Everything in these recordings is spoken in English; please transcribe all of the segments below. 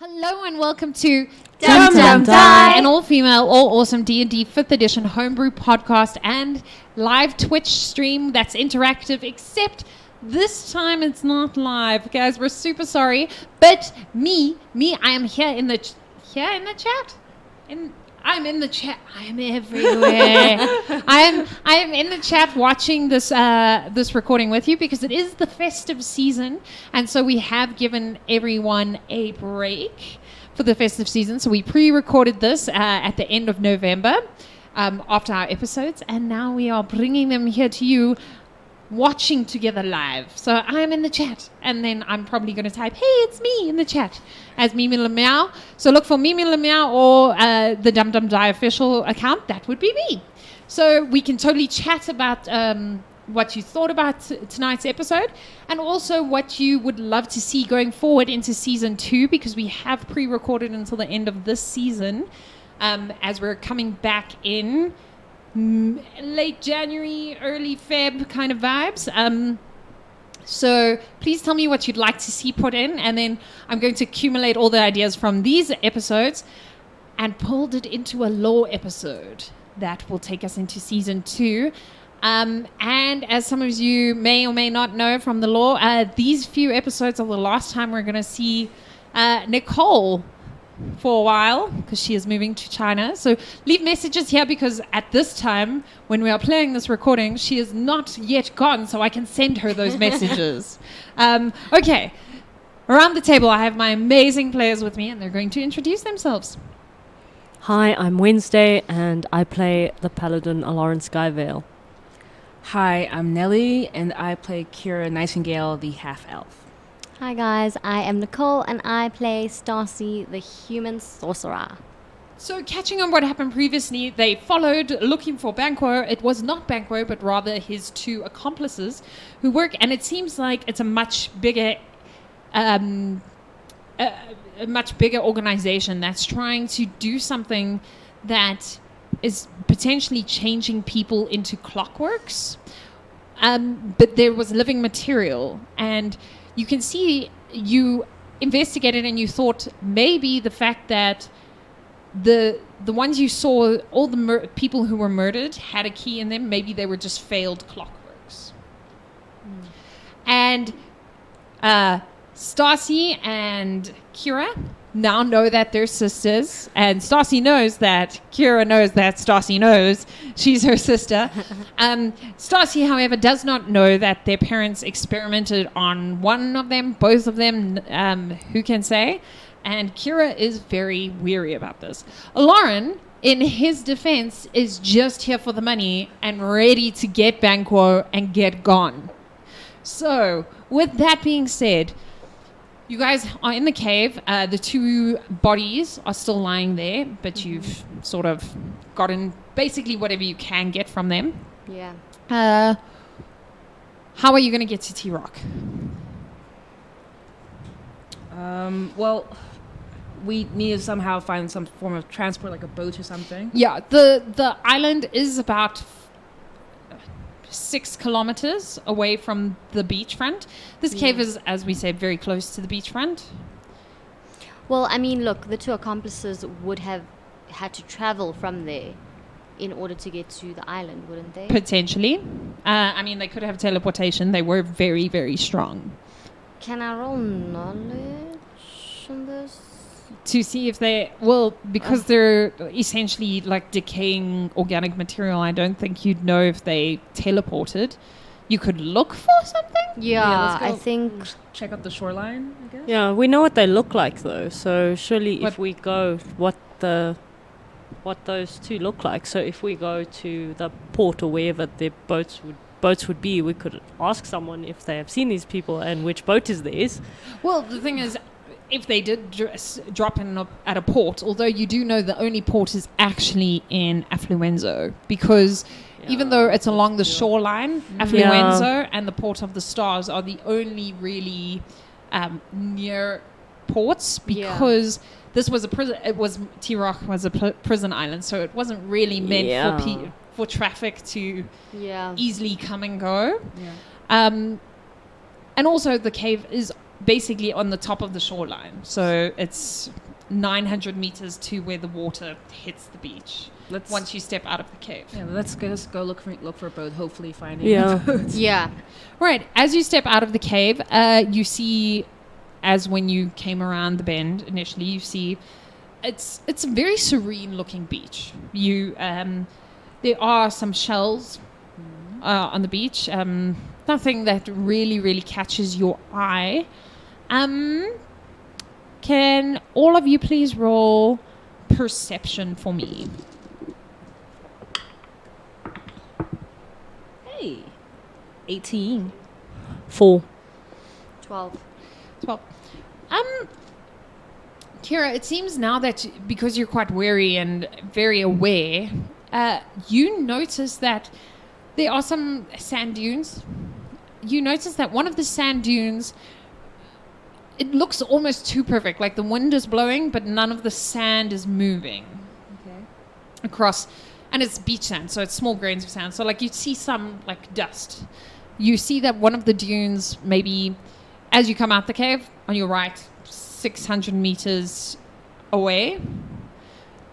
Hello and welcome to Dum Dum, an all-female, all-awesome D&D 5th edition homebrew podcast and live Twitch stream that's interactive, except this time it's not live. Guys, we're super sorry. But me, I am here in the chat. I'm in the chat. I am everywhere. I am in the chat watching this this recording with you because it is the festive season, and so we have given everyone a break for the festive season. So we pre-recorded this at the end of November after our episodes, and now we are bringing them here to you, watching together live. So I'm in the chat, and then I'm probably going to type, "Hey, it's me" in the chat as Mimi Lemeow. So look for Mimi Lemeow or the Dum Dum Die official account. That would be me. So we can totally chat about what you thought about tonight's episode, and also what you would love to see going forward into season 2, because we have pre-recorded until the end of this season, as we're coming back in late January, early Feb kind of vibes. So please tell me what you'd like to see put in, and then I'm going to accumulate all the ideas from these episodes and pulled it into a lore episode that will take us into season 2. And as some of you may or may not know from the lore, these few episodes are the last time we're going to see Nicole for a while, because she is moving to China. So leave messages here, because at this time when we are playing this recording, she is not yet gone, so I can send her those messages. Okay, around the table I have my amazing players with me, and they're going to introduce themselves. Hi, I'm Wednesday, and I play the Paladin Lauren Skyvale. Hi, I'm Nelly, and I play Kira Nightingale, the half-elf. Hi guys, I am Nicole, and I play Stacy, the human sorcerer. So catching on what happened previously, they followed looking for Banquo. It was not Banquo, but rather his 2 accomplices who work, and it seems like it's a much bigger organization that's trying to do something that is potentially changing people into clockworks. But there was living material, and you can see you investigated and you thought maybe the fact that the ones you saw, all the people who were murdered had a key in them, maybe they were just failed clockworks. And Stacy and Kira now know that they're sisters, and Stacy knows that Kira knows that Stacy knows she's her sister. Stacy, however, does not know that their parents experimented on one of them, both of them, who can say? And Kira is very weary about this. Lauren, in his defense, is just here for the money and ready to get Banquo and get gone. So, with that being said, you guys are in the cave. The 2 bodies are still lying there, but you've sort of gotten basically whatever you can get from them. Yeah. How are you going to get to T-Rock? Well, we need to somehow find some form of transport, like a boat or something. Yeah, the island is about 6 kilometers away from the beachfront. This cave is, as we said, very close to the beachfront. Well, I mean, look, the 2 accomplices would have had to travel from there in order to get to the island, wouldn't they? Potentially. I mean, they could have teleportation. They were very, very strong. Can I roll knowledge on this? To see if they... Well, because they're essentially like decaying organic material, I don't think you'd know if they teleported. You could look for something? Yeah, let's go I think... check out the shoreline, I guess. Yeah, we know what they look like, though. So surely if we go, what those 2 look like. So if we go to the port or wherever their boats would be, we could ask someone if they have seen these people and which boat is theirs. Well, the thing is, if they did drop in at a port, although you do know the only port is actually in Affluenzo, because even though it's along the shoreline, Affluenzo and the Port of the Stars are the only really near ports, because this was a prison. It was T-Rock was a prison island, so it wasn't really meant for traffic to easily come and go. And also the cave is basically on the top of the shoreline. So it's 900 meters to where the water hits the beach. Once you step out of the cave. Yeah, let's go look for a boat. Hopefully, finding Yeah. a boat. Yeah. Right. As you step out of the cave, you see, as when you came around the bend initially, you see it's a very serene looking beach. You there are some shells on the beach. Nothing that really catches your eye. Can all of you please roll perception for me? Hey, 18. 4. 12. Well, Kira, it seems now that because you're quite wary and very aware, you notice that there are some sand dunes. You notice that one of the sand dunes, it looks almost too perfect. Like the wind is blowing, but none of the sand is moving across. And it's beach sand, so it's small grains of sand. So like you'd see some like dust. You see that one of the dunes, maybe as you come out the cave, on your right, 600 meters away,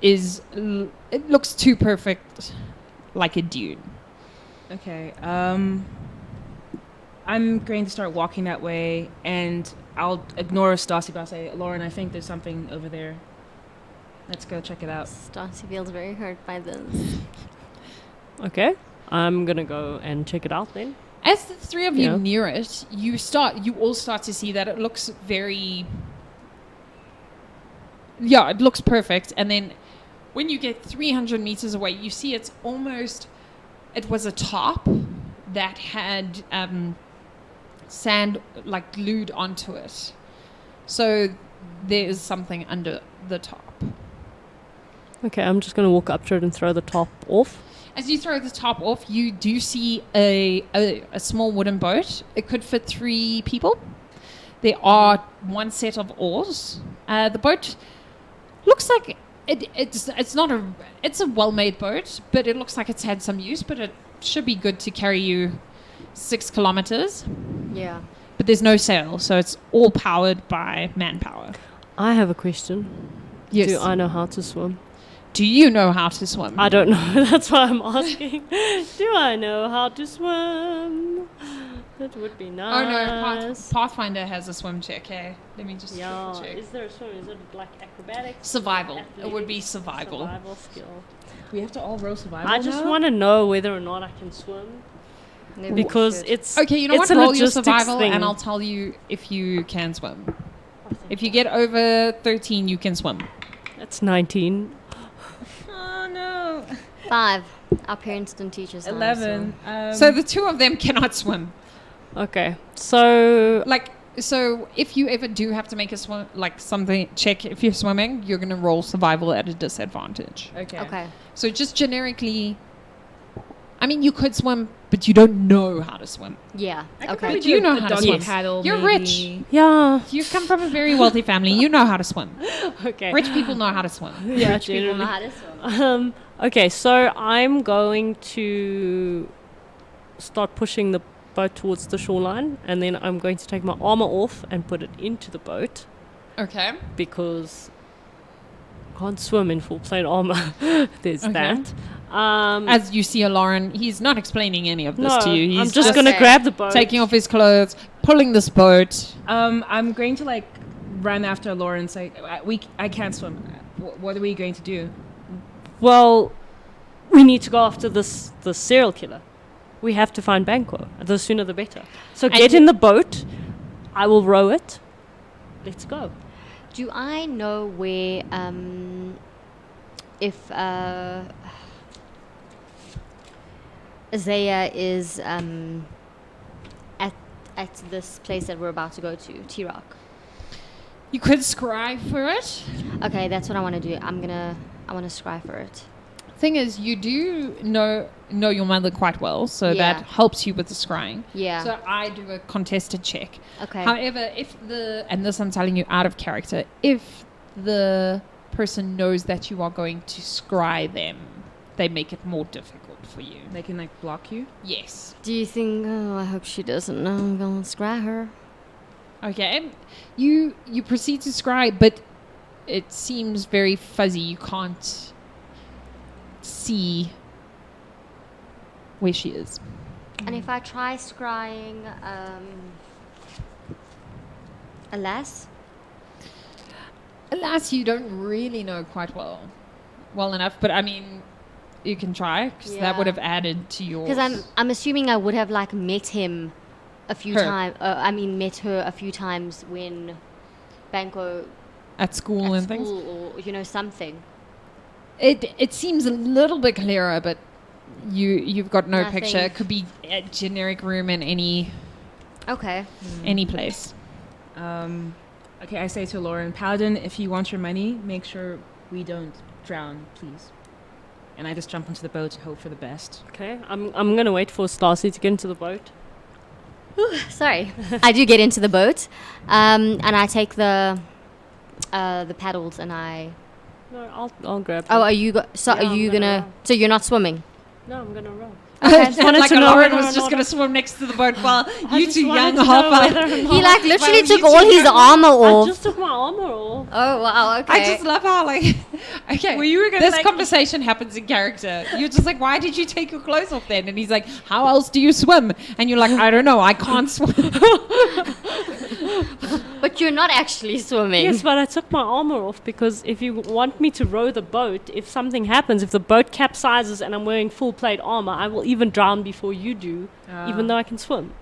it looks too perfect, like a dune. Okay. I'm going to start walking that way, and I'll ignore Stassi, but I'll say, Lauren, I think there's something over there. Let's go check it out. Stassi feels very hurt by this. Okay. I'm going to go and check it out then. As the three of you near it, you all start to see that it looks very... Yeah, it looks perfect. And then when you get 300 meters away, you see it's almost... It was a top that had sand like glued onto it. So there is something under the top. Okay, I'm just going to walk up to it and throw the top off. As you throw the top off, you do see a small wooden boat. It could fit 3 people. There are 1 set of oars. The boat looks like it's a well-made boat, but it looks like it's had some use. But it should be good to carry you 6 kilometers. Yeah. But there's no sail, so it's all powered by manpower. I have a question. Yes. Do I know how to swim? Do you know how to swim? I don't know. That's why I'm asking. Do I know how to swim? That would be nice. Oh no, Pathfinder has a swim check. Hey, let me just Yeah. check. Is there a swim? Is it like acrobatics? Survival. Athletics? It would be survival. Survival skill. We have to all roll survival I just now? want to know whether or not I can swim. Maybe Because we should. it's Okay, you know it's what? a Roll your logistics survival, thing. and I'll tell you if you can swim. If you get over 13, you can swim. That's 19. Oh no. 5. Our parents didn't teach us. how to 11. swim. So the 2 of them cannot swim. Okay, so So if you ever do have to make a swim, check if you're swimming, you're gonna roll survival at a disadvantage. Okay. So just generically, I mean, you could swim, but you don't know how to swim. Yeah. I could Okay. probably But you do know the how to doggy swim. paddle, You're maybe. rich. yeah. You come from a very wealthy family. You know how to swim. Okay. Rich people know how to swim. Yeah, Rich people know generally. how to swim. Okay, so I'm going to start pushing the boat towards the shoreline, and then I'm going to take my armor off and put it into the boat Okay. because I can't swim in full plate armor. There's Okay. that. As you see, Lauren, he's not explaining any of this no, to you. He's I'm just going to Okay. grab the boat. taking off his clothes, pulling this boat. I'm going to run after Lauren and say, I can't swim. What are we going to do? Well, we need to go after the serial killer. We have to find Banquo. The sooner the better. So And get in the boat. I will row it. Let's go. Do I know where, if Isaiah is at this place that we're about to go to, T-Rock? You could scry for it. Okay, that's what I want to do. I want to scry for it. Thing is, you do know your mother quite well, so Yeah. that helps you with the scrying. Yeah. So I do a contested check. Okay. However, and this I'm telling you out of character, if the person knows that you are going to scry them, they make it more difficult for you. They can like block you. Yes. Do you think? Oh, I hope she doesn't know I'm gonna scry her. Okay. You proceed to scry, but it seems very fuzzy. You can't see where she is. And if I try scrying, alas, Alas, you don't really know quite well enough. But I mean, you can try because that would Yeah. have added to yours. because I'm assuming I would have like met him a few Her. times. Met her a few times when Banco at school at and things. school or something. It seems a little bit clearer, but you've got no Nothing. picture. It could be a generic room in Okay. any place. Okay, I say to Lauren, Paladin, if you want your money, make sure we don't drown, please. And I just jump into the boat and hope for the best. Okay, I'm gonna wait for Stacy to get into the boat. Sorry. I do get into the boat, and I take the paddles and I. No, I'll grab. Oh, them. are you? So Yeah, are I'm you gonna gonna? row. So you're not swimming? No, I'm gonna row. And wanted like to know Lauren whether was or just not- going to swim next to the boat while I you just two wanted young to know hop whether out. or He not- like literally Well, you took two all his young- armor I off. just took my armor off. Oh wow! Okay. I just love how okay. Well, you were gonna, this like- conversation happens in character. You're just like, why did you take your clothes off then? And he's like, how else do you swim? And you're like, I don't know, I can't swim. But you're not actually swimming. Yes, but I took my armor off because if you want me to row the boat, if something happens, if the boat capsizes and I'm wearing full plate armor, I will even drown before you do, even though I can swim.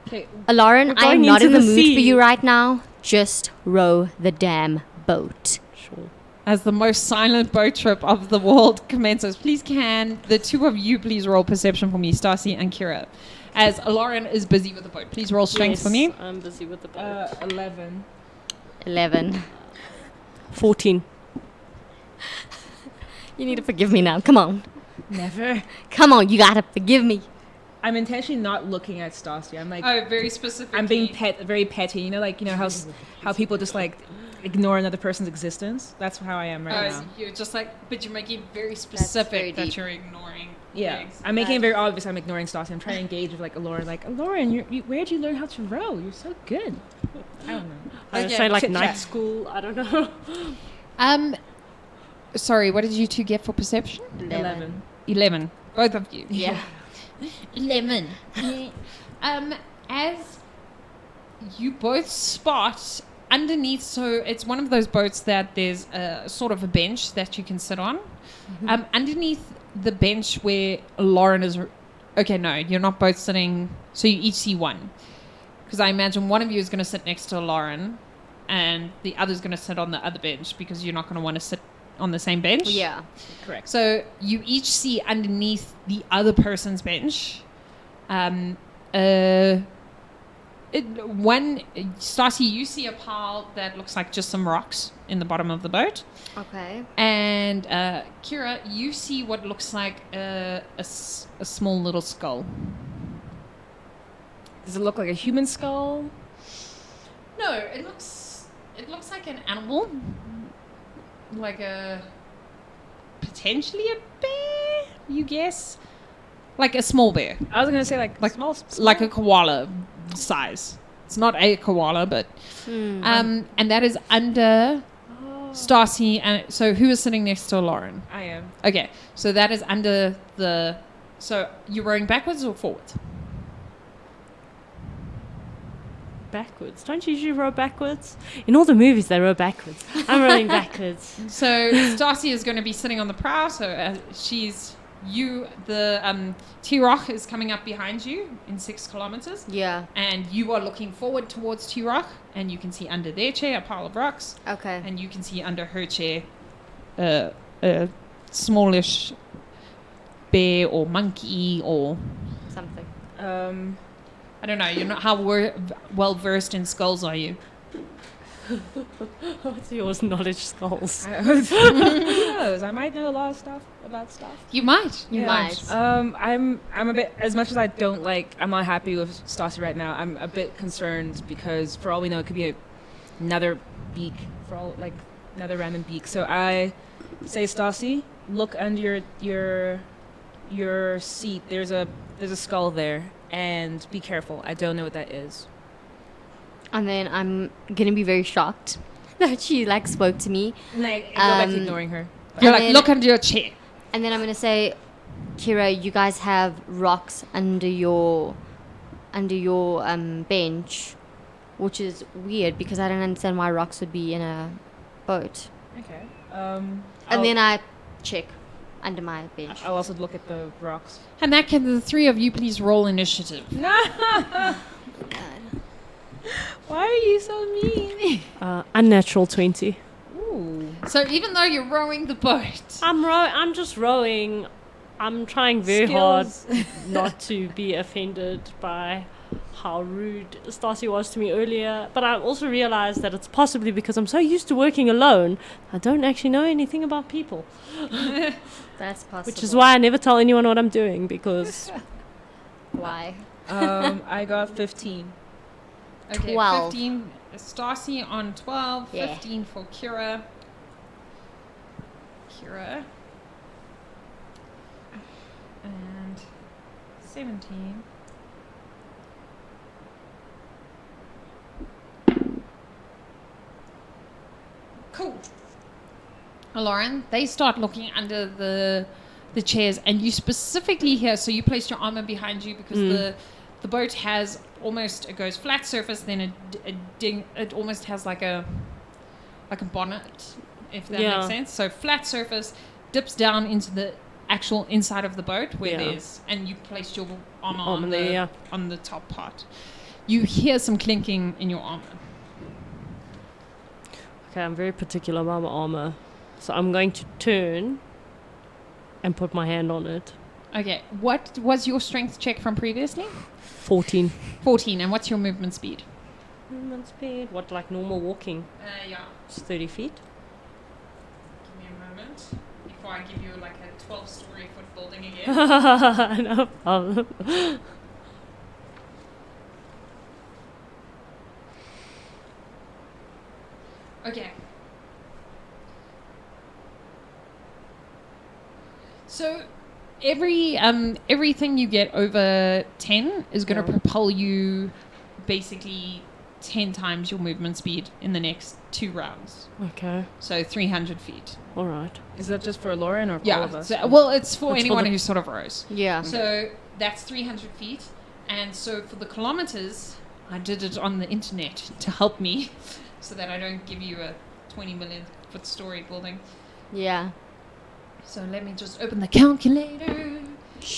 Okay, Lauren, We're I am going not into in the the mood for sea. you right now. Just row the damn boat. Sure. As the most silent boat trip of the world commences, please can the two of you please roll perception for me, Stacy and Kira. As Lauren is busy with the boat, please roll strength for me. I'm busy with the boat. 11. 11. 14. You need to forgive me now. Come on. Never. Come on. You gotta forgive me. I'm intentionally not looking at Stassi. I'm like, Oh, very specific. I'm being very petty. You know how people just like ignore another person's existence. That's how I am right now. You're just like, but you're making it very specific very that deep. you're ignoring. Yeah, things. I'm making it very obvious. I'm ignoring Stassi. I'm trying to engage with like Lauren. Like Lauren, where'd you learn how to row? You're so good. I don't know. I would Okay. say like Chit night chat. school. I don't know. Sorry, what did you two get for perception? 11. 11. Both of you. Yeah. 11. As you both spot underneath, so it's one of those boats that there's a sort of a bench that you can sit on. Underneath the bench where Lauren is. Okay, no, you're not both sitting. So you each see one. Because I imagine one of you is going to sit next to Lauren and the other's going to sit on the other bench because you're not going to want to sit on the same bench. Yeah. Correct. So you each see underneath the other person's bench, Stacy, you see a pile that looks like just some rocks in the bottom of the boat, Okay. and Kira, you see what looks like a small little skull. Does it look like a human skull? No, it looks like an animal, like a potentially a bear. You guess, like a small bear. I was gonna say like small. Like a koala size. It's not a koala, but and that is under Stacy. And so who is sitting next to Lauren? I am. Okay, so that is under the. So you're rowing backwards or forwards? Backwards. Don't you usually row backwards? In all the movies, they row backwards. I'm rowing backwards. So Stacy is going to be sitting on the prow. So she's the T-Rock is coming up behind you in 6 kilometers. Yeah. And you are looking forward towards T-Rock, and you can see under their chair a pile of rocks. Okay. And you can see under her chair a smallish bear or monkey or Something. I don't know. You're not how well versed in skulls are you? What's yours? Knowledge skulls. Who knows? I might know a lot of stuff about stuff. You might. You might. I'm a bit, as much as I don't like, I'm not happy with Stassi right now. I'm a bit concerned because for all we know, it could be another beak, for all like another random beak. So I say, Stassi, look under your seat. There's a skull there, and be careful. I don't know what that is. And then I'm gonna be very shocked that she like spoke to me. Like, go back to ignoring her. You're And like, then- look under your chair. And then I'm gonna say, Kira, you guys have rocks under your bench, which is weird because I don't understand why rocks would be in a boat. Okay. And then I check under my bench. I'll also look at the rocks. And that can the three of you please roll initiative. Why are you so mean? Unnatural 20. Ooh. So even though you're rowing the boat, I'm just rowing. I'm trying very hard not to be offended by how rude Stassi was to me earlier. But I also realized that it's possibly because I'm so used to working alone, I don't actually know anything about people. That's possible. Which is why I never tell anyone what I'm doing, because Why? I got 15. okay, 12. 15 Stassi on 12, Yeah. 15 for Kira. And 17. Cool. Lauren, they start looking under the chairs, and you specifically hear. So you placed your armor behind you because the boat has almost, it goes flat surface, then it almost has like a bonnet, if that makes sense. So flat surface dips down into the actual inside of the boat where there's, and you placed your armor on the top part. You hear some clinking in your armor. okay, I'm very particular about my armor. So I'm going to turn and put my hand on it. Okay, what was your strength check from previously? 14. 14, and what's your movement speed? Movement speed? What, like normal walking? Yeah. It's 30 feet. Give me a moment before I give you like a 12-story foot building again. No problem. Okay. So everything you get over 10 is going to propel you basically 10 times your movement speed in the next 2 rounds. Okay. So 300 feet. All right. Is that just for Lauren or for all of us? So, well, it's for It's for anyone the- who sort of rows. Yeah. So that's 300 feet. And so for the kilometers, I did it on the internet to help me so that I don't give you a 20 million foot story building. Yeah. So let me just open the calculator.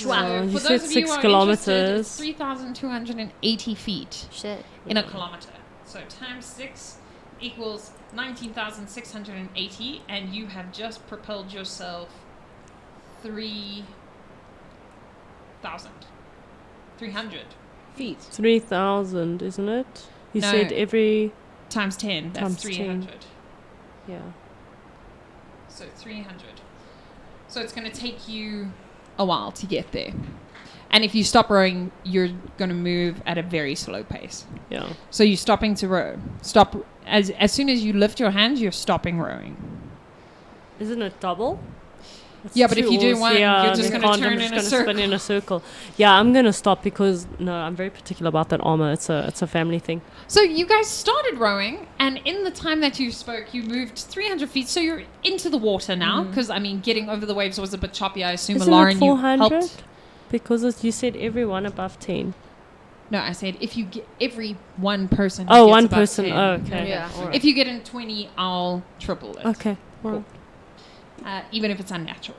Wow, you for said those of you 6 who are kilometers. interested, it's 3,280 feet Shit. in a kilometer. So times 6 equals 19,680, and you have just propelled yourself 300 feet. 3,000, isn't it? You No. said every... Times 10, that's Times 10. 300. Yeah. So 300. So it's going to take you a while to get there. And if you stop rowing, you're going to move at a very slow pace. Yeah. So you're stopping to row. Stop. As soon as you lift your hands, you're stopping rowing. Isn't it double? It's Yeah, but if you do two one, oars, you're just then gonna can't- turn I'm in just a gonna circle. spin in a circle. Yeah, I'm going to stop because, no, I'm very particular about that armor. It's a family thing. So you guys started rowing, and in the time that you spoke, you moved 300 feet. So you're into the water now, because, I mean, getting over the waves was a bit choppy. I assume, Isn't Lauren, it you 400? helped. Because you said everyone above 10. No, I said if you get every one person. who Oh, gets one above person. 10. Oh, okay. Yeah. All right. If you get in 20, I'll triple it. Okay. Well, Even if it's unnatural.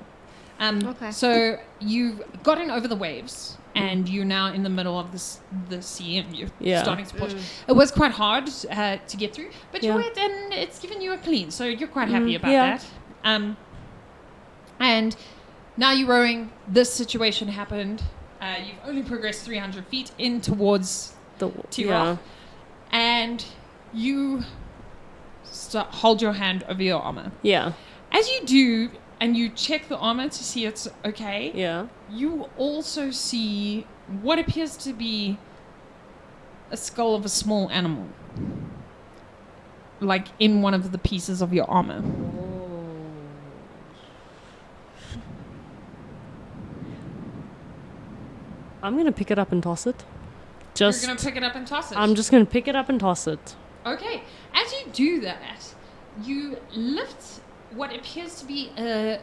Okay. So you've gotten over the waves, and you're now in the middle of the sea, and you're starting to push. It was quite hard to get through, but you went, and it's given you a clean, so you're quite happy about that. And now you're rowing. This situation happened. You've only progressed 300 feet in towards T-Rock, and you hold your hand over your armor. Yeah. As you do, and you check the armor to see it's okay, Yeah. you also see what appears to be a skull of a small animal. Like in one of the pieces of your armor. I'm going to pick it up and toss it. just... You're going to pick it up and toss it. I'm just going to pick it up and toss it. Okay. As you do that, you lift what appears to be a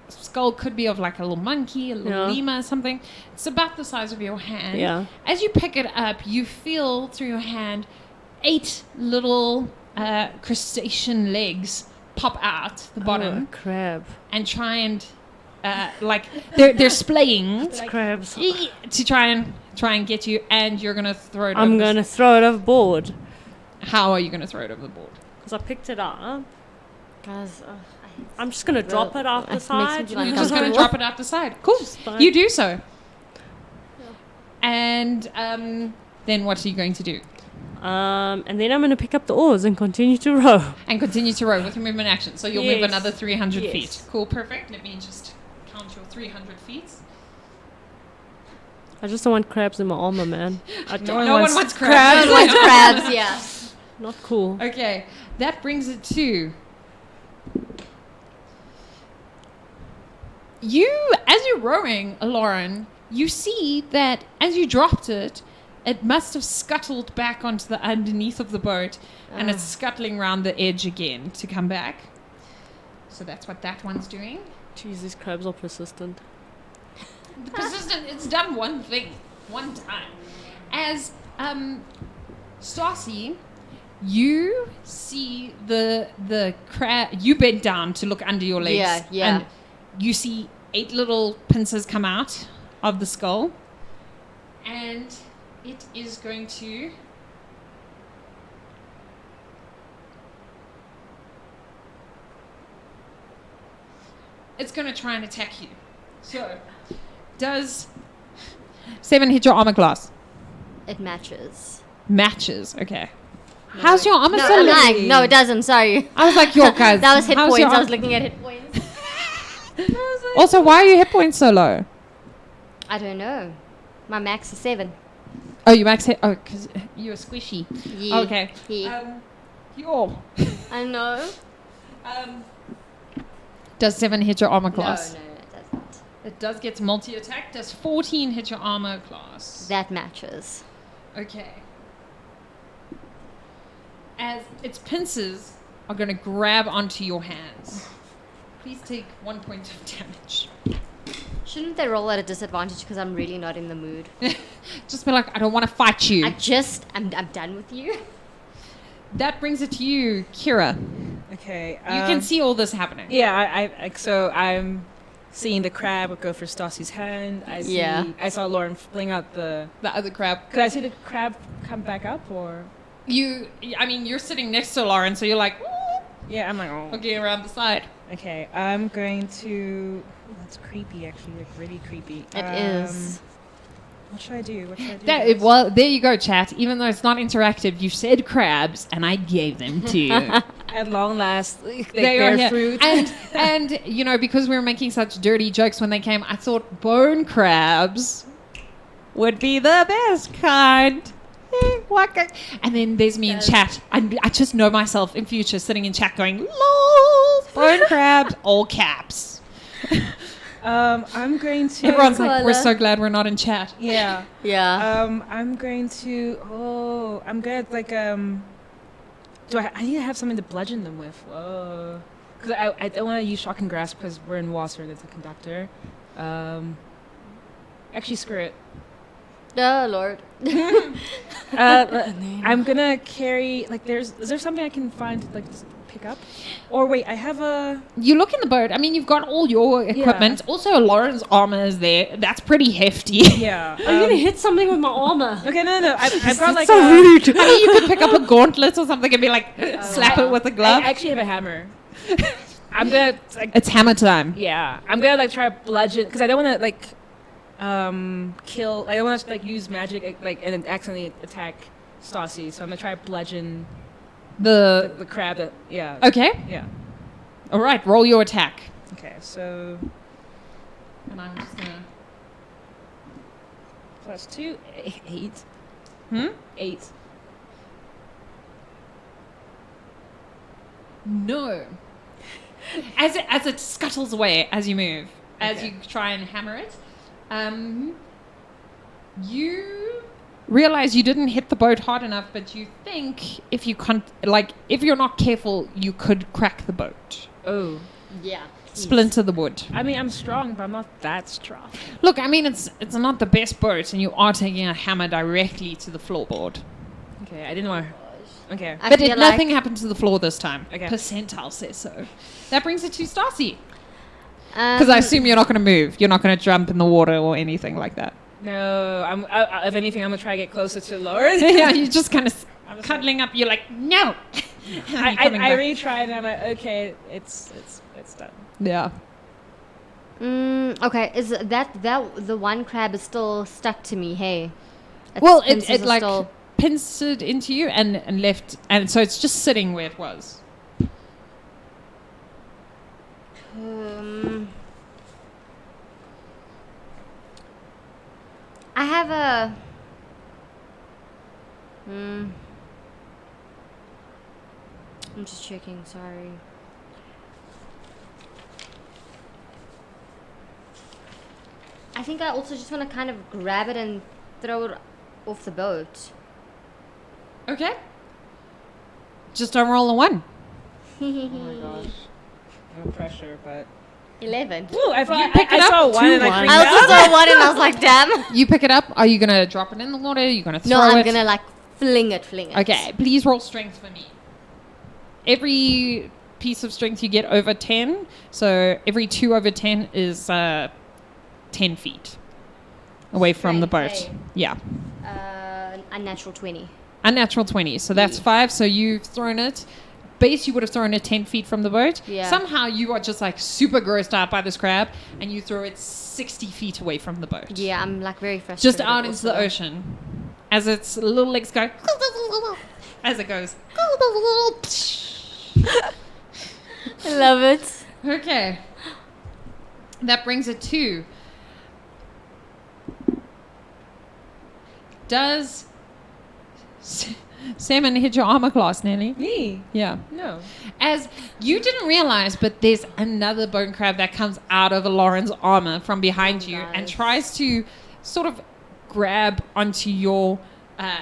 skull, could be of like a little monkey, a little lemur, something. It's about the size of your hand. Yeah. As you pick it up, you feel through your hand 8 little crustacean legs pop out the bottom Crab. and try and like they're splaying It's crabs. to try and get you, and you're gonna throw it. I'm going to throw it overboard. How are you gonna throw it over the board? Because I picked it up. Guys, I'm just going to drop it off the side. You're just gonna drop it out the side. Cool. You do so. And then what are you going to do? And then I'm going to pick up the oars and continue to row. And continue to row with your movement action. So you'll move Yes. another 300 Yes. feet. Cool, perfect. Let me just count your 300 feet. I just don't want crabs in my armor, man. No one wants crabs. crabs like crabs, yeah. Not cool. Okay, that brings it to you. As you're rowing, Lauren, you see that as you dropped it, it must have scuttled back onto the underneath of the boat, and it's scuttling around the edge again to come back. So that's what that one's doing. Jeez, these crabs are persistent. The persistent, it's done one thing, one time. As Stassi, you see the crab. You bent down to look under your legs. Yeah. And you see 8 little pincers come out of the skull, and it is going to. It's going to try and attack you. So, does 7 hit your armor class? It matches. Matches. Okay. How's your armor No, so I'm low? lying. No, it doesn't. Sorry. I was like, yo, guys. That was hit how's points. your I was arm- looking at hit points. Also, why are your hit points so low? I don't know. My max is 7. Oh, you max hit. Oh, because you're squishy. Yeah. Okay. Yeah. Yo. I know. Does 7 hit your armor No, class? no, it doesn't. It does get multi-attack. Does 14 hit your armor class? That matches. Okay. As its pincers are going to grab onto your hands. Please take 1 point of damage. Shouldn't they roll at a disadvantage because I'm really not in the mood? Just be like, I don't want to fight you. I'm done with you. That brings it to you, Kira. Okay. You can see all this happening. Yeah, so I'm seeing the crab go for Stassi's hand. I saw Lauren fling out the other crab. Could I see the crab come back up, or? You're sitting next to Lauren, so you're like, Yeah, I'm like, oh. looking around the side. Okay, I'm going to. That's creepy, actually, like really creepy. It is. What should I do? guys? Well, there you go, chat. Even though it's not interactive, you said crabs, and I gave them to you. At long last, they are bear here. fruit. And because we were making such dirty jokes when they came, I thought bone crabs would be the best kind. And then there's me in chat. I just know myself in future sitting in chat going, lol, bone crabs, all caps. I'm going to. Everyone's like, we're so glad we're not in chat. Yeah. Yeah. I'm going to. Oh, I'm good. Like, do I need to have something to bludgeon them with? Whoa. Because I don't want to use shock and grasp because we're in Wasser. That's a conductor. Actually, screw it. Oh, Lord. I'm gonna carry. Like, is there something I can find to just pick up? Or wait, I have a. You look in the boat. I mean, you've got all your equipment. Yeah. Also, Lauren's armor is there. That's pretty hefty. Yeah. I'm going to hit something with my armor. Okay, no. I've got like. so rude. I mean, you could pick up a gauntlet or something and be like, slap it with a glove. I actually have a hammer. I'm gonna. It's hammer time. Yeah, I'm gonna try to bludgeon because I don't want to kill. I don't want to use magic and then accidentally attack Stassi. So I'm gonna try to bludgeon the crab. Okay. Yeah. All right. Roll your attack. Okay. So. And I'm just gonna. +2, 8. 8. No. As it scuttles away as you move, as Okay. you try and hammer it, you realize you didn't hit the boat hard enough, but you think if you if you're not careful, you could crack the boat. Oh. Yeah. Splinter the wood. I mean, I'm strong, but I'm not that strong. Look, I mean, it's not the best boat, and you are taking a hammer directly to the floorboard. Okay, I didn't want to... Okay. I But feel nothing happened to the floor this time. Okay. Percentile says so. That brings it to Stacy. Because I Um, assume you're not going to move. You're not going to jump in the water or anything like that. No, if anything, I'm going to try to get closer to Lauren. Yeah, you're just kind of I'm just cuddling up. You're like, no. I really tried, and I'm like, okay, it's done. Yeah. Okay, is that the one crab is still stuck to me? Hey. Well, pincers it are like still- pincered into you and left, and so it's just sitting where it was. I have a. I'm just checking. Sorry. I think I also just want to kind of grab it and throw it off the boat. Okay. Just don't roll a 1. Oh my gosh. No pressure, but... 11. Ooh, I pick it up. saw one and I 2-1. freaked I also out. saw one and I was like, damn. You pick it up. Are you going to drop it in the water? Are you going to throw No, it? I'm gonna like fling it. Okay, please roll strength for me. Every piece of strength you get over 10, so every 2 over 10 is 10 feet away from the boat. Strength, Yeah. Unnatural 20. Unnatural 20, so that's 5, so you've thrown it. Base, you would have thrown it 10 feet from the boat. Yeah. Somehow you are just like super grossed out by this crab, and you throw it 60 feet away from the boat. Yeah, I'm like very frustrated. Just out into also. the ocean. As its little legs go, as it goes. I love it. Okay. That brings it to. Does Salmon hit your armor class, Nelly? Me? Yeah. No. As you didn't realize, but there's another bone crab that comes out of Lauren's armor from behind you and nice. tries to sort of grab onto your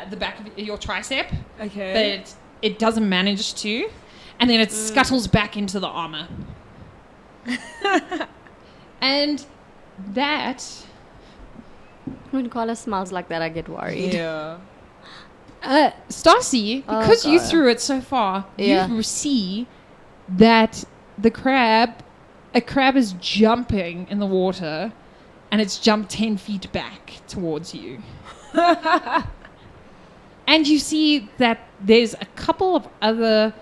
the back of your tricep, Okay. but it doesn't manage to, and then it scuttles back into the armor. And that When Carla smiles like that, I get worried. Yeah. Stacy, Oh, because you God. threw it so far, Yeah. you see that a crab is jumping in the water, and it's jumped 10 feet back towards you. And you see that there's a couple of other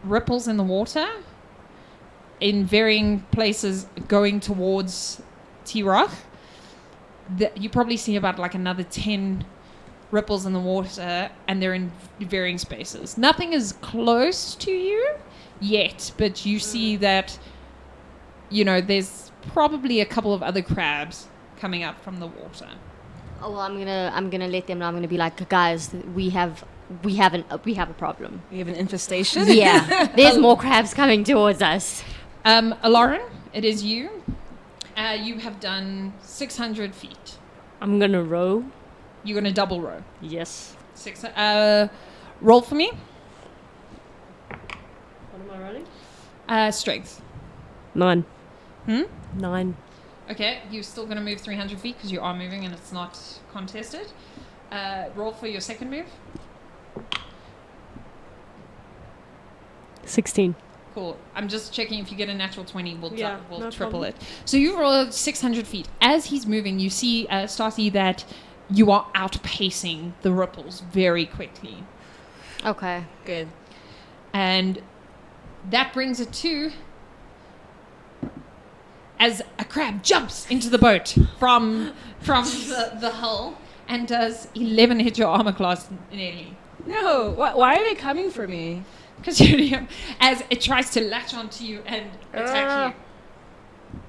ripples in the water in varying places going towards T-Rock. You probably see about like another 10 ripples in the water, and they're in varying spaces. Nothing is close to you yet, but you see that, there's probably a couple of other crabs coming up from the water. Oh well, I'm gonna let them know. I'm gonna be like, guys, we have a problem. We have an infestation? Yeah, there's more crabs coming towards us. Lauren, it is you. You have done 600 feet. I'm gonna row. You're going to double row. Yes. Roll for me. What am I rolling? Strength. 9. 9. Okay, you're still going to move 300 feet because you are moving and it's not contested. Roll for your second move. 16. Cool. I'm just checking if you get a natural 20, we'll Yeah, we'll no triple problem. it. So you rolled 600 feet. As he's moving, you see, Stacy, that you are outpacing the ripples very quickly. Okay. Good. And that brings it to as a crab jumps into the boat from the hull and does 11 hit your armor class nearly. No. Why are they coming for me? Because as it tries to latch onto you and attack you.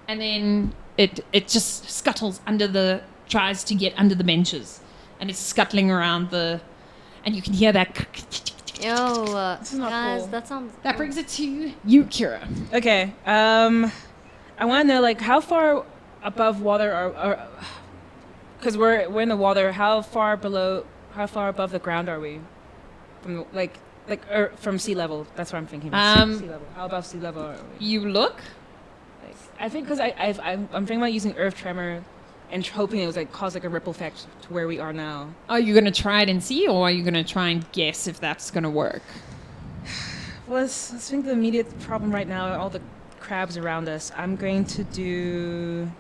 And then it just scuttles tries to get under the benches. And it's scuttling around and you can hear that. Yo, This is not guys, cool. that sounds. That brings it to you, Kira. Okay. I want to know, how far above water are Because we're in the water. How far above the ground are we? From from sea level. That's what I'm thinking. Sea level. How above sea level are we? You look. Like, I think because I'm thinking about using earth tremor, and hoping it was like cause like a ripple effect to where we are now. Are you going to try it and see, or are you going to try and guess if that's going to work? Well, I think the immediate problem right now are all the crabs around us. I'm going to do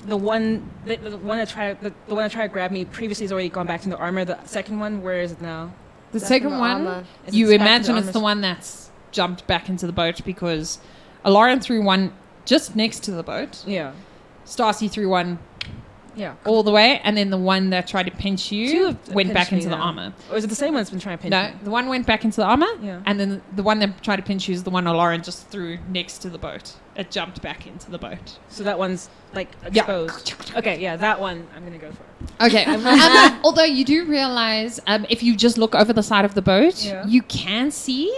the one that tried to grab me previously has already gone back to the armor. The second one, where is it now? The That's second in the one, armor. you It's back to imagine the it's the armor. one that's jumped back into the boat because Lauren threw one just next to the boat. Yeah. Stacy threw one Yeah. all the way, and then the one that tried to pinch Two you have went back pinched me into the now. armor. Or is it the same one that's been trying to pinch No, me? the one went back into the armor, Yeah. and then the one that tried to pinch you is the one Lauren just threw next to the boat. It jumped back into the boat. So that one's like Yeah. exposed. Okay, yeah, that one I'm gonna go for. Okay. Although you do realize, if you just look over the side of the boat, Yeah. you can see.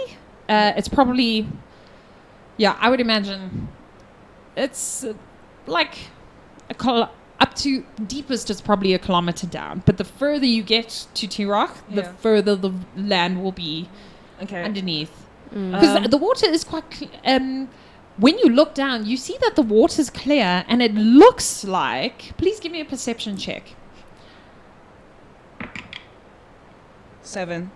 It's probably, yeah, I would imagine, it's like up to deepest is probably 1 kilometer down. But the further you get to T-Rock, the Yeah. further the land will be Okay. underneath. Because the water is quite. When you look down, you see that the water's clear, and it looks like. Please give me a perception check. 7.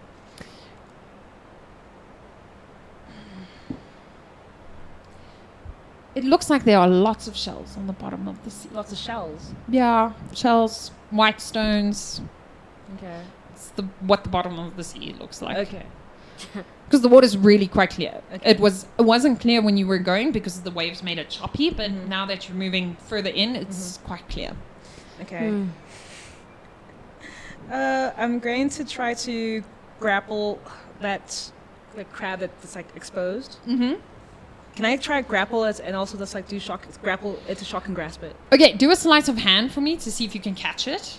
It looks like there are lots of shells on the bottom of the sea. Lots of shells. Yeah, shells, white stones. Okay. It's what the bottom of the sea looks like. Okay. Because the water's really quite clear. Okay. It wasn't clear when you were going because the waves made it choppy, but Mhm. now that you're moving further in, it's quite clear. Okay. I'm going to try to grapple the crab that's like exposed. Mm-hmm. Can I try grapple it and also just like grapple it to shock and grasp it? Okay, do a sleight of hand for me to see if you can catch it.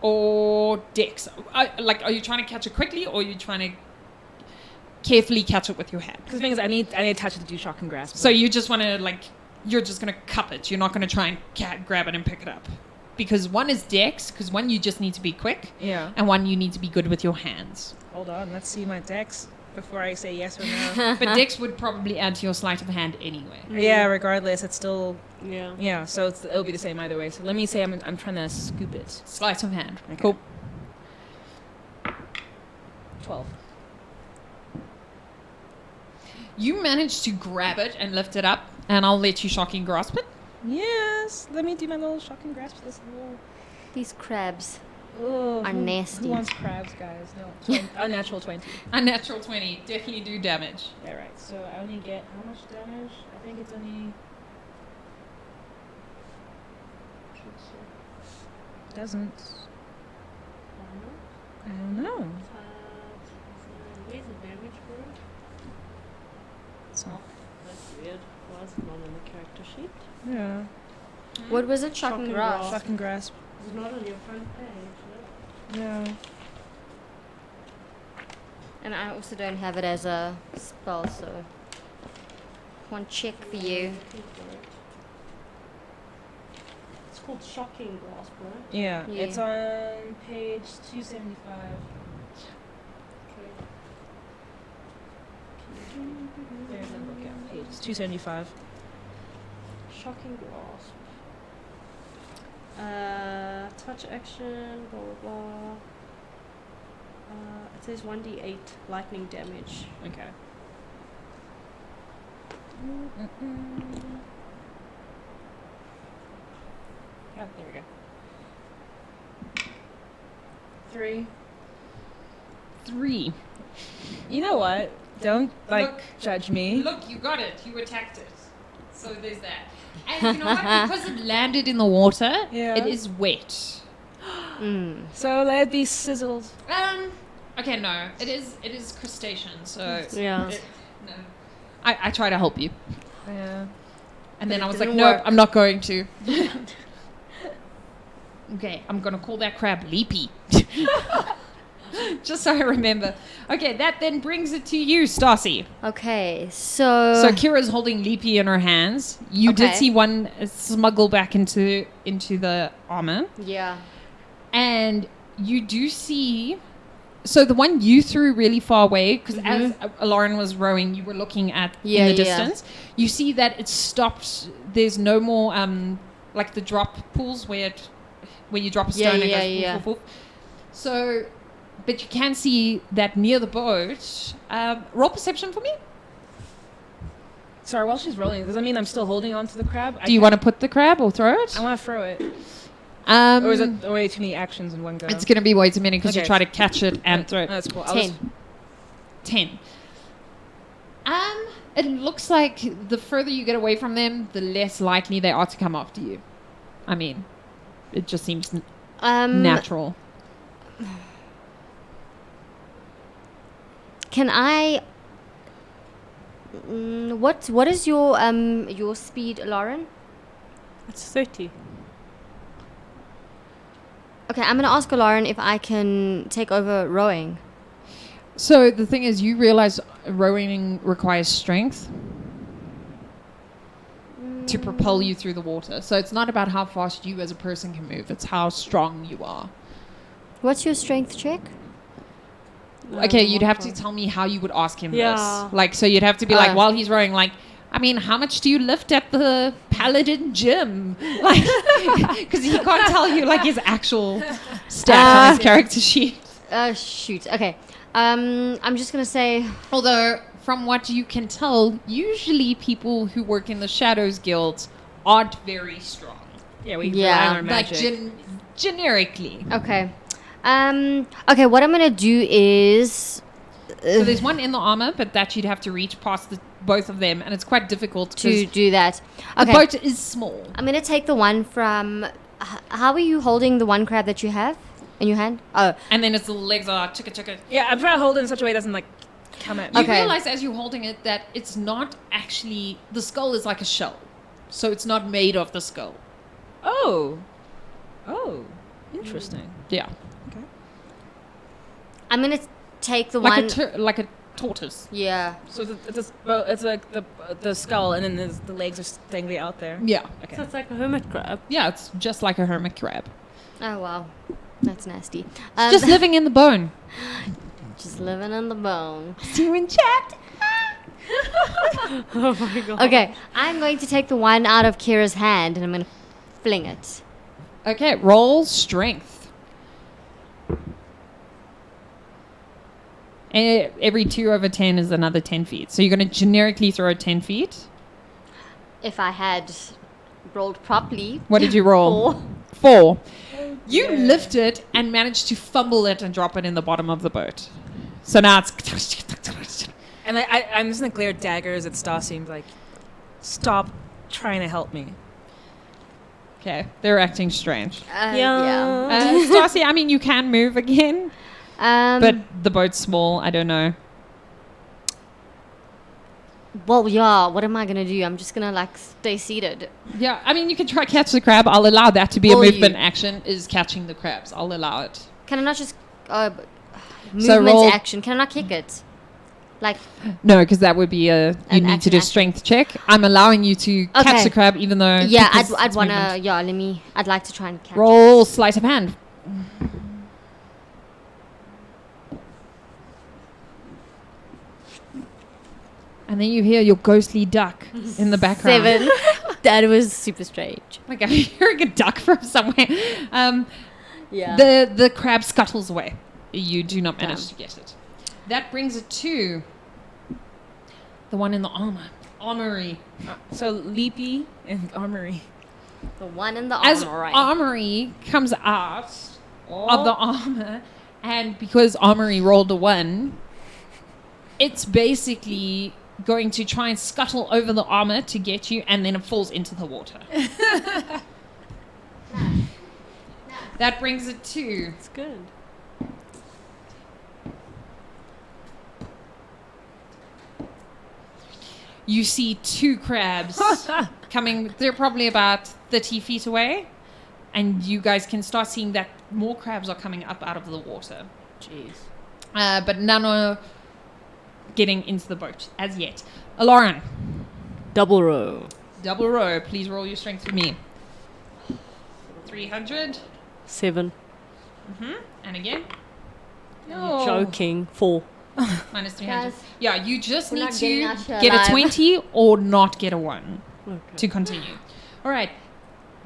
Or Dex. Are you trying to catch it quickly, or are you trying to carefully catch it with your hand? Because the thing is, I need to touch it to do shock and grasp. So you just want to, you're just going to cup it. You're not going to try and grab it and pick it up. Because one is Dex, because one you just need to be quick, Yeah. and one you need to be good with your hands. Hold on, let's see my dex before I say yes or no. But Dex would probably add to your sleight of hand anyway. Yeah, regardless, it's still Yeah. So it'll be the same either way. So let me say I'm trying to scoop it. Sleight of hand. Okay. Cool. 12. You managed to grab it and lift it up, and I'll let you shocking grasp it. Yes. Let me do my little shock and grasp. This little. These crabs Oh, are nasty. Who wants crabs, guys? No. Unnatural 20. Unnatural 20. Definitely do damage. Yeah, right. So I only get how much damage? I think it's only. Doesn't. I don't know. Where's the damage for it? So, That's weird. Why is it not on the character sheet? yeah. What was it? Shock and Shock and grasp. grasp. Shock and grasp. It's not on your front page. Yeah. And I also don't have it as a spell, so one check for you. It's called Shocking Grasp, right? Yeah. Yeah. It's on page 275. There's the book, yeah. Page 275. Shocking Grasp. Touch action, blah blah blah. It says 1d8 lightning damage. Okay. Yeah, there we go. 3. 3. You know what? Don't Look. judge me. Look, you got it. You attacked it. So there's that. And you know what? Because it landed in the water, Yeah. it is wet. So let it be sizzled. Okay, no. It is crustacean, so Yeah. no. I try to help you. Yeah. And then it I was like, didn't nope, work. I'm not going to. Okay, I'm going to call that crab Leapy. Just so I remember. Okay, that then brings it to you, Stassi. Okay, so So Kira's holding Leapy in her hands. You did Okay. see one smuggle back into the armor. yeah, And you do see... So the one you threw really far away, because as Lauren was rowing, you were looking at in the distance. You see that it stopped. There's no more like the drop pools where you drop a stone and it goes poof, poof, poof. So, but you can see that near the boat. Roll perception for me. Sorry, while she's rolling, does that mean I'm still holding on to the crab? Do you want to put the crab or throw it? I want to throw it. Or is it way too many actions in one go? It's going to be way too many because you try to catch it and throw it. That's cool. 10. It looks like the further you get away from them, the less likely they are to come after you. I mean, it just seems natural. Can I... what is your speed, Lauren? It's 30. Okay, I'm going to ask Lauren if I can take over rowing. So the thing is, you realize rowing requires strength to propel you through the water. So it's not about how fast you as a person can move. It's how strong you are. What's your strength check? Okay, you'd have to tell me how you would ask him Yeah. this. Like, so you'd have to be like, while he's rowing, like, I mean, how much do you lift at the Paladin gym? Like, because he can't tell you, like, his actual stats on his character sheet. Shoot. Okay. I'm just going to say... Although, from what you can tell, usually people who work in the Shadows Guild aren't very strong. Yeah, we rely on our Like, magic. generically. Okay. Okay, what I'm going to do is... So there's one in the armor, but that you'd have to reach past both of them, and it's quite difficult to do that. The Okay. boat is small. I'm going to take the one from... how are you holding the one crab that you have in your hand? Oh. And then its the legs are chicka. Yeah, I'm trying to hold it in such a way it doesn't, like, come at me. You realize as you're holding it that it's not actually... The skull is like a shell. So it's not made of the skull. Oh. Interesting. Yeah. Okay. I'm going to take the Like one... like a tortoise. Yeah. So it's like the skull, and then the legs are dangling out there. Yeah. Okay. So it's like a hermit crab. Yeah, it's just like a hermit crab. Oh, wow. That's nasty. Just living in the bone. Just living in the bone. See you in chat. Oh my god. Okay, I'm going to take the one out of Kira's hand, and I'm going to fling it. Okay, roll strength. Every 2 over 10 is another 10 feet. So you're going to generically throw 10 feet. If I had rolled properly. What did you roll? 4. You lift it and manage to fumble it and drop it in the bottom of the boat. So now it's... And I'm just going to glare daggers at Stassi, like, stop trying to help me. Okay, they're acting strange. Yeah. Stassi, I mean, you can move again. But the boat's small. I don't know. Well, yeah. What am I gonna do? I'm just gonna like stay seated. Yeah, I mean, you can try catch the crab. I'll allow that to be a movement action. Is catching the crabs. I'll allow it. Can I not just movement action? Can I not kick it? Like no, because that would be you need to do a strength check. I'm allowing you to catch the crab, even though I'd wanna I'd like to try and catch. Roll sleight of hand. And then you hear your ghostly duck in the background. 7. That was super strange. Like I'm hearing a duck from somewhere. Yeah. The crab scuttles away. You do not manage to get it. That brings it to the one in the armory. So Leapy and Armory. The one in the As armory. Armory comes out of the armor, and because Armory rolled a 1, it's basically going to try and scuttle over the armor to get you, and then it falls into the water. That brings it to... It's good. You see 2 crabs coming. They're probably about 30 feet away. And you guys can start seeing that more crabs are coming up out of the water. Jeez. But none are getting into the boat as yet. Lauren. Double row. Double row. Please roll your strength for me. 300. 7. And again, No. Joking. 4. minus 300. Guys, Yeah, you just we're need not getting out to here get alive. a 20 or not get a 1 Okay. to continue. All right,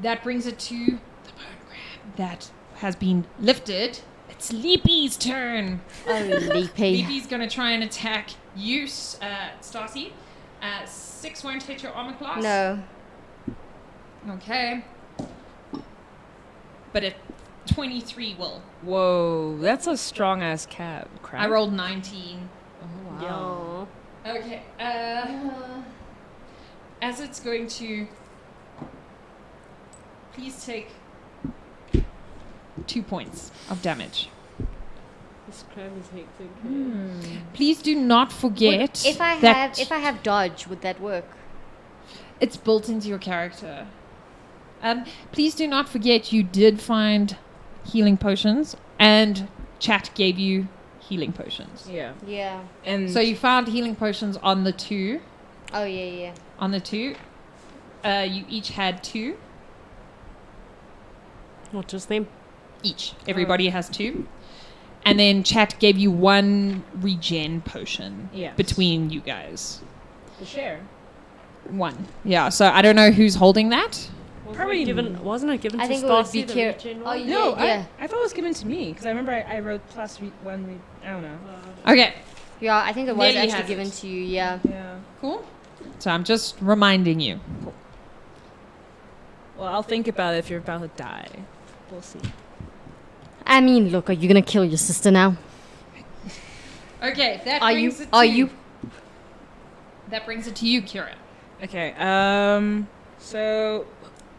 that brings it to the bone crab that has been lifted. It's Leapy's turn. Oh, Leapy. Leapy's going to try and attack you, Stacy. 6 won't hit your armor class. No. Okay. But a 23 will. Whoa, that's a strong ass crab. I rolled 19. Oh, wow. Yeah. Okay. As it's going to, please take 2 points of damage. This crab is hectic. Please do not forget If I that have dodge, would that work? it's built into your character. Please do not forget you did find healing potions, and chat gave you healing potions. Yeah. Yeah. And So you found healing potions on the 2. Oh, yeah. On the 2. You each had 2. Not just them. Each. Everybody has 2. And then chat gave you 1 regen potion Yes. between you guys. the share. 1. Yeah, so I don't know who's holding that. Probably- Wasn't it given I to think it would Stacy, be the Kira. regen Oh, one? yeah. No, yeah. I thought it was given to me because I remember I wrote plus one. I don't know. Okay, Yeah, I think it was Nearly actually has given it. to you, yeah. Yeah. cool. So I'm just reminding you. Well, I'll think about it if you're about to die. We'll see. I mean, look, are you gonna kill your sister now? Okay, that Are brings you? it Are to you? That brings it to you, Kira. Okay. So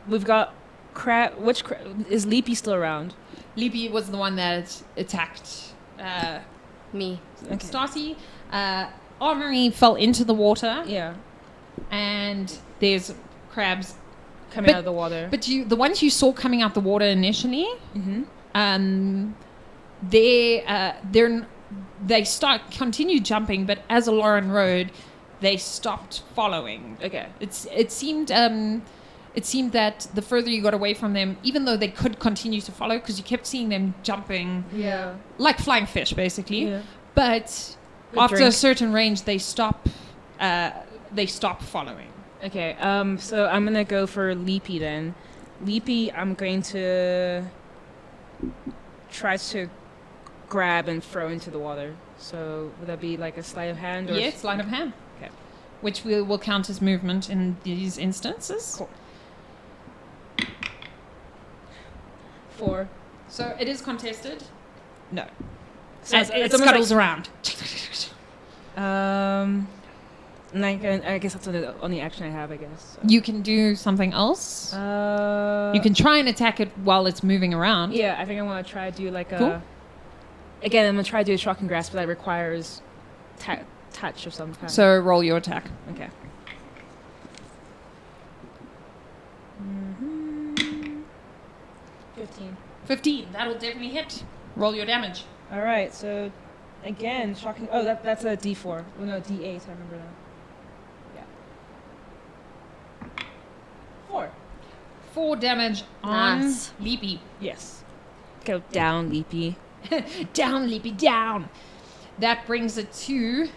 we've got crab. Which crab is Leapy still around? Leapy was the one that attacked Me. Okay. Stacy. Armory fell into the water, Yeah. and there's crabs. Coming But- out of the water. But the ones you saw coming out the water initially, Mm-hmm. they continue jumping, but as Lauren rode, they stopped following. Okay. It seemed that the further you got away from them, even though they could continue to follow, because you kept seeing them jumping Yeah. like flying fish, basically. Yeah. But Good after a drink. certain range, they stop following. Okay. So I'm gonna go for Leapy then. Leapy, I'm going to try to grab and throw into the water. So would that be like a sleight of hand? Or Yes, sleight of hand. Okay. Which will count as movement in these instances. Cool. 4. So it is contested. No. So As it almost scuttles around. And I guess that's the only action I have. I guess. So. You can do something else. You can try and attack it while it's moving around. Yeah, I think I want to try to do like Cool. a. Again, I'm gonna try to do a shocking grasp, but that requires touch of some kind. So roll your attack. Okay. 15. 15. That'll definitely hit. Roll your damage. All right. So, again, shocking. Oh, that's a D4. Oh no, D8. I remember now. Yeah. 4. 4 damage on Nice. Leapy. Yes. Go down, Leapy. Down, Leapy, down. That brings it to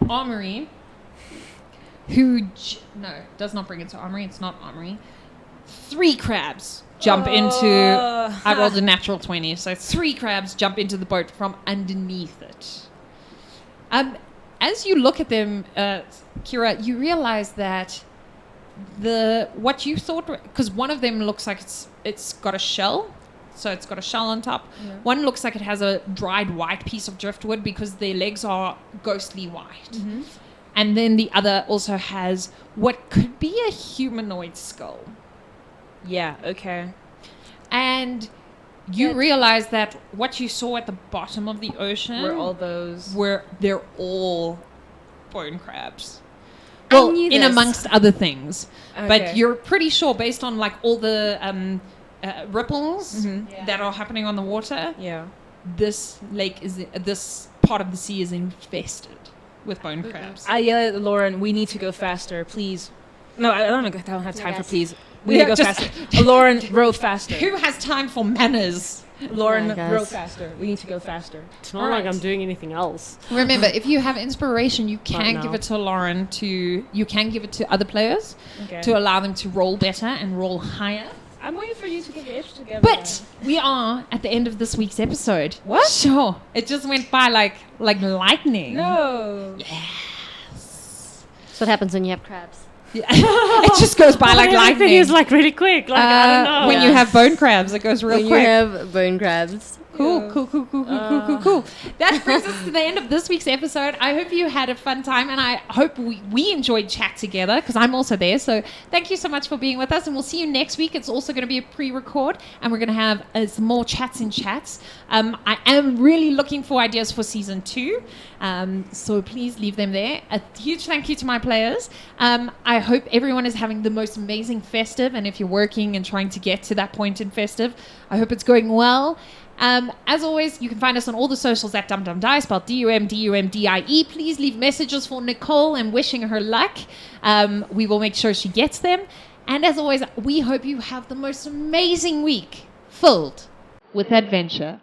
Armory, who does not bring it to Armory. It's not Armory. 3 crabs jump into. I rolled a natural 20, so 3 crabs jump into the boat from underneath it. As you look at them, Kira, you realize that what you thought, because one of them looks like it's got a shell, so it's got a shell on top. Yeah. One looks like it has a dried white piece of driftwood because their legs are ghostly white. Mm-hmm. And then the other also has what could be a humanoid skull. Yeah. Okay. And you realize that what you saw at the bottom of the ocean Were all those? they're all bone crabs. I Well, knew in this. amongst other things. Okay. But you're pretty sure based on like all the ripples Mhm. that are happening on the water, Yeah. this part of the sea is infested with bone crabs. I yell at Lauren, we need to go faster, please. No, I don't have time for Yes. please. We need to go just- faster. Lauren, row faster. Who has time for manners? Lauren, Come on, row guys. faster. We need to go faster. It's not like I'm doing anything else. Remember, if you have inspiration, you can Right give now. it to Lauren. You can give it to other players Okay. to allow them to roll better and roll higher. I'm waiting for you to get your ish together. But we are at the end of this week's episode. What? Sure. It just went by like lightning. No. That's what happens when you have crabs. Yeah. It just goes by like Everything lightning. is like really quick. Like I don't know. When you have bone crabs, it goes real When quick. you have bone crabs. Cool. That brings us to the end of this week's episode. I hope you had a fun time, and I hope we enjoyed chat together, because I'm also there. So thank you so much for being with us, and we'll see you next week. It's also going to be a pre-record, and we're going to have some more chats and chats. I am really looking for ideas for season 2, so please leave them there. A huge thank you to my players. I hope everyone is having the most amazing festive, and if you're working and trying to get to that point in festive, I hope it's going well. As always, you can find us on all the socials at Dum Dum Die, spelled DUMDUMDIE. Please leave messages for Nicole and wishing her luck. We will make sure she gets them. And as always, we hope you have the most amazing week filled with adventure.